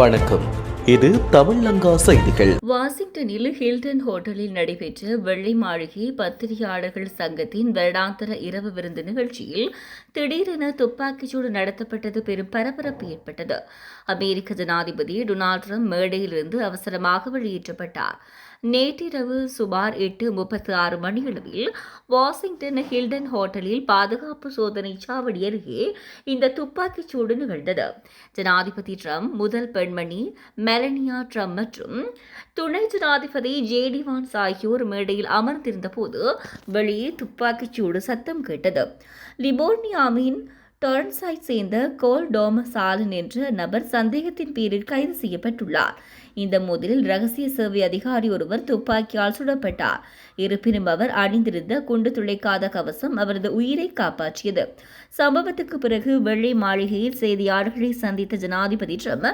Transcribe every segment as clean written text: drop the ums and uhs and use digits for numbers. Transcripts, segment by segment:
வணக்கம். இது தமிழங்கா செய்திகள். வாஷிங்டனில் ஹில்டன் ஹோட்டலில் நடைபெற்ற வெள்ளை மாளிகை பத்திரிகையாளர்கள் சங்கத்தின் வருடாந்திர இரவு விருந்து நிகழ்ச்சியில் திடீரென துப்பாக்கிச்சூடு நடத்தப்பட்டது பெரும் பரபரப்பு ஏற்பட்டது. அமெரிக்க ஜனாதிபதி டொனால்ட் ட்ரம்ப் மேடையிலிருந்து அவசரமாக வெளியேற்றப்பட்டார். நேற்றிரவு சுமார் 8:36 மணியளவில் வாஷிங்டன் ஹில்டன் ஹோட்டலில் பாதுகாப்பு சோதனை சாவடி அருகே இந்த துப்பாக்கிச் சூடு நிகழ்ந்தது. ஜனாதிபதி ட்ரம்ப், முதல் பெண்மணி மெலனியா ட்ரம்ப் மற்றும் துணை ஜனாதிபதி ஜேடி வான்ஸ் ஆகியோர் மேடையில் அமர்ந்திருந்த போது வெளியே துப்பாக்கிச் சூடு சத்தம் கேட்டது. லிபோர்னியாவின் டொரன்ஸைச் சேர்ந்த கோல் டோமஸ் ஆலன் என்ற நபர் சந்தேகத்தின் பேரில் கைது செய்யப்பட்டுள்ளார். இந்த மோதலில் ரகசிய சேவை அதிகாரி ஒருவர் துப்பாக்கியால் சுடப்பட்டார். இருப்பினும் அவர் அணிந்திருந்த குண்டு துளைக்காத கவசம் அவரது உயிரை காப்பாற்றியது. சம்பவத்துக்கு பிறகு வெள்ளை மாளிகையில் செய்தியாளர்களை சந்தித்த ஜனாதிபதி ட்ரம்ப்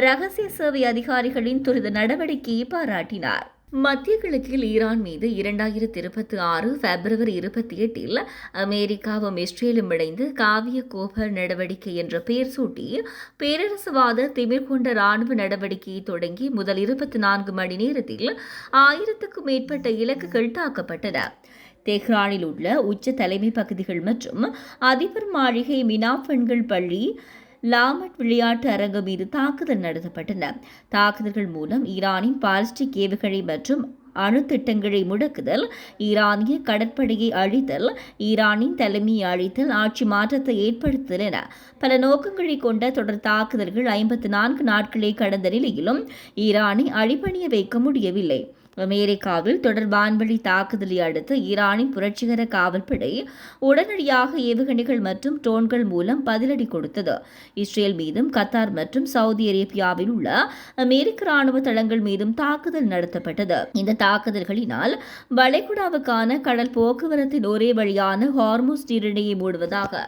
ரகசிய சேவை அதிகாரிகளின் துரித நடவடிக்கையை பாராட்டினார். மத்திய கிழக்கில் ஈரான் மீது 2026 பிப்ரவரி 28 அமெரிக்காவும் இஸ்ரேலும் இணைந்து காவிய கோப நடவடிக்கை என்ற பெயர் சூட்டி பேரரசுவாத திமிர் கொண்ட ராணுவ நடவடிக்கையை தொடங்கி முதல் 24 மணி நேரத்தில் 1000க்கும் மேற்பட்ட இலக்குகள் தாக்கப்பட்டன. தெஹ்ரானில் உள்ள உச்ச தலைமை பகுதிகள் மற்றும் அதிபர் மாளிகை, மினா பெண்கள் பள்ளி, லாமட் விளையாட்டு அரங்கம் மீது தாக்குதல் நடத்தப்பட்டன. தாக்குதல்கள் மூலம் ஈரானின் பாலிஸ்டிக் ஏவுகணை மற்றும் அணு திட்டங்களை முடக்குதல், ஈரானிய கடற்படையை அழித்தல், ஈரானின் தலைமையை அழித்தல், ஆட்சி மாற்றத்தை ஏற்படுத்துதல் என பல நோக்கங்களை கொண்ட தொடர் தாக்குதல்கள் 54 நாட்களை கடந்த நிலையிலும் ஈரானை அடிபணிய வைக்க முடியவில்லை. அமெரிக்காவில் தொடர் வான்வழி தாக்குதலை அடுத்து ஈரானின் புரட்சிகர காவல்படை உடனடியாக ஏவுகணைகள் மற்றும் ட்ரோன்கள் மூலம் பதிலடி கொடுத்தது. இஸ்ரேல் மீதும் கத்தார் மற்றும் சவுதி அரேபியாவில் உள்ள அமெரிக்க ராணுவ தளங்கள் மீதும் தாக்குதல் நடத்தப்பட்டது. இந்த தாக்குதல்களினால் வளைகுடாவுக்கான கடல் போக்குவரத்தின் ஒரே வழியான ஹார்முஸ் நீரிணையை மூடுவதாக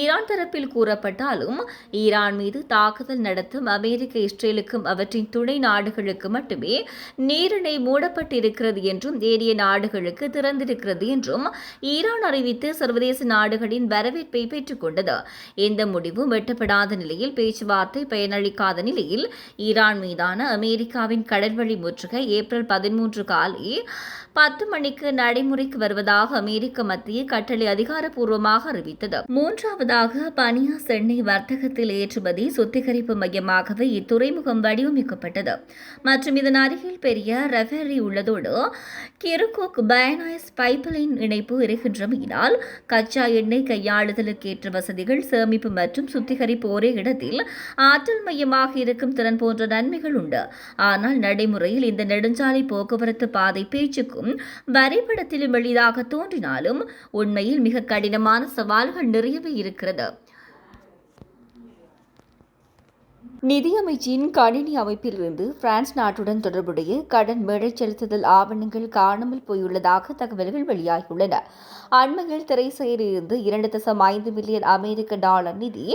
ஈரான் தரப்பில் கூறப்பட்டாலும், ஈரான் மீது தாக்குதல் நடத்தும் அமெரிக்க, இஸ்ரேலுக்கும் அவற்றின் துணை நாடுகளுக்கு மட்டுமே நீரிணை மூடப்பட்டிருக்கிறது என்றும் ஏனைய நாடுகளுக்கு திறந்திருக்கிறது என்றும் ஈரான் அறிவித்து சர்வதேச நாடுகளின் வரவேற்பை பெற்றுக் கொண்டது. எந்த முடிவும் எட்டப்படாத நிலையில், பேச்சுவார்த்தை பயனளிக்காத நிலையில் ஈரான் மீதான அமெரிக்காவின் கடல்வழி முற்றுகை ஏப்ரல் 13 காலை 10 மணிக்கு நடைமுறைக்கு வருவதாக அமெரிக்க மத்திய கட்டளை அதிகாரப்பூர்வமாக அறிவித்தது. மூன்றாவதாக, பனியா எண்ணெய் வர்த்தகத்தில் ஏற்றுமதி சுத்திகரிப்பு மையமாகவே இத்துறைமுகம் வடிவமைக்கப்பட்டது மற்றும் இதன் அருகில் பெரிய ரெஃபரி உள்ளதோடு கிர்குக் பயனாய்ஸ் பைப்லைன் இணைப்பு இருக்கின்றமையினால் கச்சா எண்ணெய் கையாளுதலுக்கேற்ற வசதிகள், சேமிப்பு மற்றும் சுத்திகரிப்பு ஒரே இடத்தில் ஆற்றல் மையமாக இருக்கும் திறன் போன்ற நன்மைகள் உண்டு. ஆனால் நடைமுறையில் இந்த நெடுஞ்சாலை போக்குவரத்து பாதை பேச்சுக்கும் வரைபடத்திலும் எளிதாக தோன்றினாலும் உண்மையில் மிக கடினமான சவால்கள் நிறையவே இருக்கிறது. நிதியமைச்சின் கணினி அமைப்பிலிருந்து பிரான்ஸ் நாட்டுடன் தொடர்புடைய கடன் மேடைச் செலுத்துதல் ஆவணங்கள் காணாமல் போயுள்ளதாக தகவல்கள் வெளியாகியுள்ளன. அண்மையில் திரைசேரியிலிருந்து 2.5 மில்லியன் அமெரிக்க டாலர் நிதி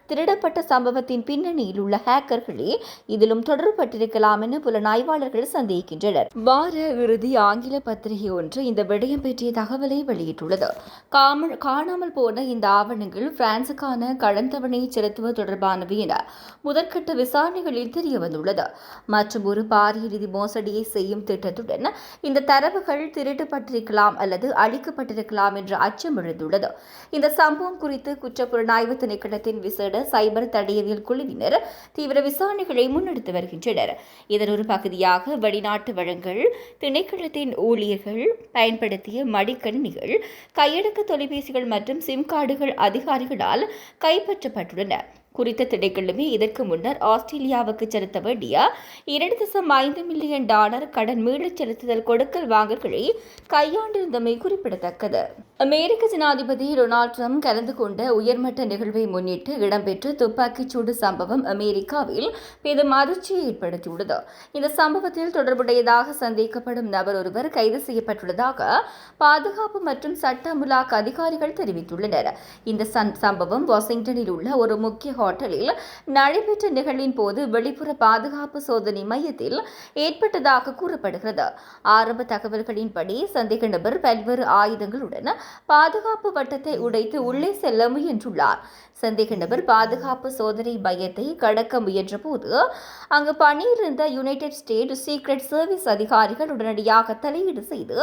திருடப்பட்ட சம்பவத்தின் பின்னணியில் உள்ள ஹேக்கர்களே இதிலும் தொடர்பட்டிருக்கலாம் என புலனாய்வாளர்கள் சந்தேகிக்கின்றனர். வார இறுதி ஆங்கில பத்திரிகை ஒன்று இந்த விடயம் பற்றிய தகவலை வெளியிட்டுள்ளது. காணாமல் போன இந்த ஆவணங்கள் பிரான்சுக்கான கடன் தவணையை செலுத்துவது தொடர்பானவை என முதற்கட்ட விசாரணைகளில் தெரியவந்துள்ளது. மற்றும் ஒரு பாரிய நிதி மோசடியை செய்யும் திட்டத்துடன் இந்த தரவுகள் திருடப்பட்டிருக்கலாம் அல்லது அழிக்கப்பட்டிருக்கலாம் என்ற அச்சம் எழுந்துள்ளது. இந்த சம்பவம் குறித்து குற்றப்புலனாய்வு திணைக்களத்தின் விசேட சைபர் தடயவியல் குழுவினர் தீவிர விசாரணைகளை முன்னெடுத்து வருகின்றனர். இதன் ஒரு பகுதியாக வெளிநாட்டு வழங்கல் திணைக்களத்தின் ஊழியர்கள் பயன்படுத்திய மடிக்கணினிகள், கையடக்க தொலைபேசிகள் மற்றும் சிம் கார்டுகள் அதிகாரிகளால் கைப்பற்றப்பட்டுள்ளன. குறித்த திணைக்களமே இதற்கு முன்னர் ஆஸ்திரேலியாவுக்கு செலுத்த வேண்டிய 2.5 மில்லியன் டாலர் கடன் மீளச் செலுத்துதல் கொடுக்கல் வாங்கல்களை கையாண்டிருந்தமை குறிப்பிடத்தக்கது. அமெரிக்க ஜனாதிபதி டொனால்ட் ட்ரம்ப் கலந்து கொண்ட உயர்மட்ட நிகழ்வை முன்னிட்டு இடம்பெற்ற துப்பாக்கிச்சூடு சம்பவம் அமெரிக்காவில் பெரும் அதிர்ச்சியை ஏற்படுத்தியுள்ளது. இந்த சம்பவத்தில் தொடர்புடையதாக சந்தேகிக்கப்படும் நபர் ஒருவர் கைது செய்யப்பட்டுள்ளதாக பாதுகாப்பு மற்றும் சட்ட அமலாக்க அதிகாரிகள் தெரிவித்துள்ளனர். இந்த சம்பவம் வாஷிங்டனில் உள்ள ஒரு முக்கிய ஹோட்டலில் நடைபெற்ற நிகழ்வின் போது வெளிப்புற பாதுகாப்பு சோதனை மையத்தில் ஏற்பட்டதாக கூறப்படுகிறது. ஆரம்ப தகவல்களின்படி சந்தேக நபர் பல்வேறு ஆயுதங்களுடன் பாதுகாப்பு வட்டத்தை உடைத்து உள்ளே செல்ல முயன்றுள்ளார். சந்தேக நபர் பாதுகாப்பு சோதனை மையத்தை கடக்க முயன்றபோது அங்கு பணியில் இருந்த யுனைடெட் ஸ்டேட் சீக்ரெட் சர்வீஸ் அதிகாரிகள் உடனடியாக தலையீடு செய்து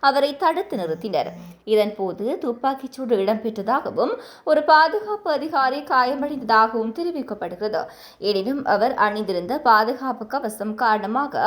அவரை தடுத்து நிறுத்தினர். இதன்போது துப்பாக்கிச்சூடு இடம்பெற்றதாகவும் ஒரு பாதுகாப்பு அதிகாரி காயமடைந்ததாகவும் தெரிவிக்கப்படுகிறது. எனினும் அவர் அணிந்திருந்த பாதுகாப்பு கவசம் காரணமாக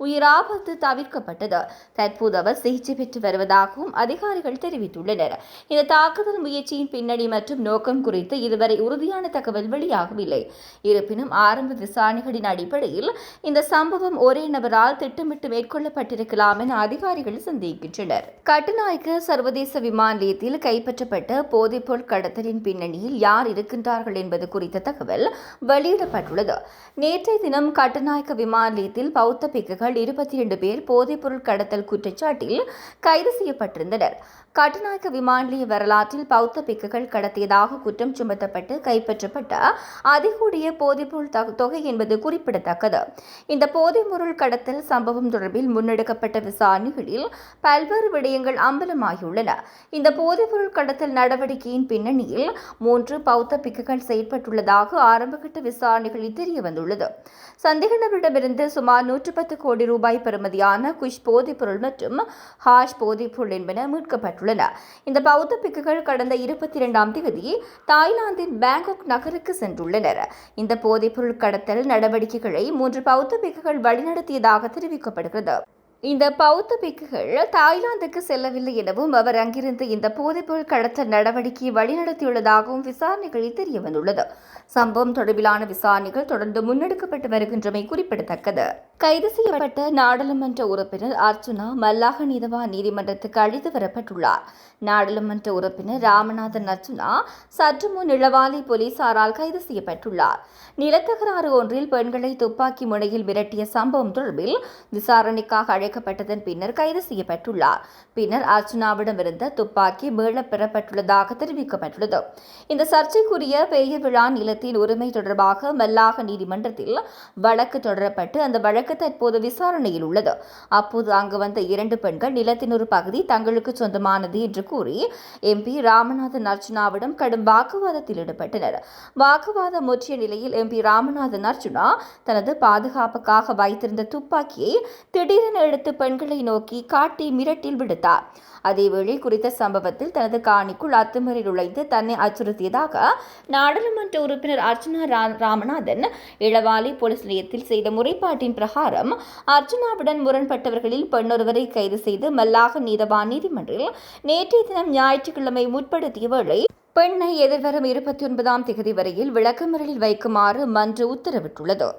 உயிராபத்து தவிர்க்கப்பட்டது. தற்போது அவர் சிகிச்சை பெற்று வருவதாகவும் அதிகாரிகள் தெரிவித்துள்ளனர். இந்த தாக்குதல் முயற்சியின் பின்னணி மற்றும் நோக்கம் குறித்து இதுவரை உறுதியான தகவல் வெளியாகவில்லை. இருப்பினும் ஆரம்ப விசாரணைகளின் அடிப்படையில் இந்த சம்பவம் ஒரே நபரால் திட்டமிட்டு மேற்கொள்ளப்பட்டிருக்கலாம் என அதிகாரிகள் சந்தேகிக்கின்றனர். கட்டுநாயக்க சர்வதேச விமான நிலையத்தில் கைப்பற்றப்பட்ட போதைப்பொருள் கடத்தலின் பின்னணியில் யார் இருக்கின்றார்கள் என்பது குறித்த தகவல் வெளியிடப்பட்டுள்ளது. நேற்றைய தினம் கட்டுநாயக்க விமான நிலையத்தில் பௌத்த பிக்குகள் 22 பேர் போதைப்பொருள் கடத்தல் குற்றச்சாட்டில் கைது செய்யப்பட்டிருந்தனர். கட்டுநாயக்க விமான நிலைய வரலாற்றில் பௌத்த பிக்குகள் கடத்தியதாக குற்றம் சுமத்தப்பட்டு கைப்பற்றப்பட்ட அதிகூடிய போதைப்பொருள் தொகை என்பது குறிப்பிடத்தக்கது. இந்த போதைப்பொருள் கடத்தல் சம்பவம் தொடர்பில் முன்னெடுக்கப்பட்ட விசாரணைகளில் பல்வேறு விடயங்கள் அம்பலமாகியுள்ளன. இந்த போதைப்பொருள் கடத்தல் நடவடிக்கையின் பின்னணியில் 3 பௌத்த பிக்குகள் செயற்பட்டுள்ளதாக ஆரம்பகட்ட விசாரணைகளில் தெரியவந்துள்ளது. சந்தேக நபரிடமிருந்து சுமார் 110 கோடி ரூபாய் பெறுமதியான குஷ் போதைப்பொருள் மற்றும் ஹாஷ் போதைப்பொருள் என்பன மீட்கப்பட்டுள்ளன. இந்த பௌத்த பிக்குகள் கடந்த 22ஆம் தேதி தாய்லாந்தின் பேங்காக் நகருக்கு சென்றுள்ளனர். இந்த போதைப்பொருள் கடத்தல் நடவடிக்கைகளை 3 பௌத்த பிக்குகள் வழிநடத்தியதாக தெரிவிக்கப்படுகிறது. இந்த பௌத்த பிக்குகள் தாய்லாந்துக்கு செல்லவில்லை எனவும் அவர் அங்கிருந்து இந்த போதைப்பொருள் கடத்தல் நடவடிக்கையை வழிநடத்தியுள்ளதாகவும் விசாரணைகளில் தெரியவந்துள்ளது. சம்பவம் தொடர்பிலான விசாரணைகள் தொடர்ந்து முன்னெடுக்கப்பட்டு வருகின்றமை குறிப்பிடத்தக்கது. கைது செய்யப்பட்ட நாடாளுமன்ற உறுப்பினர் அர்ச்சுனா மல்லாக நீதவான் நீதிமன்றத்துக்கு அழைத்து வரப்பட்டுள்ளார். நாடாளுமன்ற உறுப்பினர் ராமநாதன் அர்ச்சுனா சற்று முன் இளவாலை போலீசாரால் கைது செய்யப்பட்டுள்ளார். நிலத்தகராறு ஒன்றில் பெண்களை துப்பாக்கி முனையில் மிரட்டிய சம்பவம் தொடர்பில் விசாரணைக்காக அழைக்கப்பட்டதன் பின்னர் கைது செய்யப்பட்டுள்ளார். பின்னர் அர்ச்சுனாவிடம் இருந்த துப்பாக்கி மீளப் பெறப்பட்டுள்ளதாக தெரிவிக்கப்பட்டுள்ளது. இந்த சர்ச்சைக்குரிய பெரிய விழா நிலத்தின் உரிமை தொடர்பாக மல்லாக நீதிமன்றத்தில் வழக்கு தொடரப்பட்டு அந்த வழக்கு தற்போது விசாரணையில் உள்ளது. அப்போது அங்கு வந்த 2 பெண்கள் நிலத்தின் ஒரு பகுதி தங்களுக்கு சொந்தமானது என்று கூறி எம்பி ராமநாதன் அர்ச்சுனாவிடம் கடும் வாக்குவாதத்தில் ஈடுபட்டனர். வாக்குவாதம் முற்றிய நிலையில் எம்பி ராமநாதன் அர்ச்சுனா தனது பாதுகாப்புக்காக வைத்திருந்த துப்பாக்கியை திடீரென எடுத்து பெண்களை நோக்கி காட்டி மிரட்டில் விடுத்தார். அதேவேளை குறித்த சம்பவத்தில் தனது காணிக்குள் அத்துமீறி நுழைந்து தன்னை அச்சுறுத்தியதாக நாடாளுமன்ற உறுப்பினர் அர்ச்சுனா ராமநாதன் இளவாலை போலீஸ் நிலையத்தில் செய்த முறைப்பாட்டின் பிரகாரம் அர்ச்சுனாவுடன் முரண்பட்டவர்களில் பெண்ணொருவரை கைது செய்து மல்லாக நீதவான் நீதிமன்றில் நேற்றைய தினம் ஞாயிற்றுக்கிழமை முற்படுத்திய வேளை பெண்ணை எதிர்வரும் 29ஆம் தேதி வரையில் விளக்கமறியலில் வைக்குமாறு மன்று உத்தரவிட்டுள்ளது.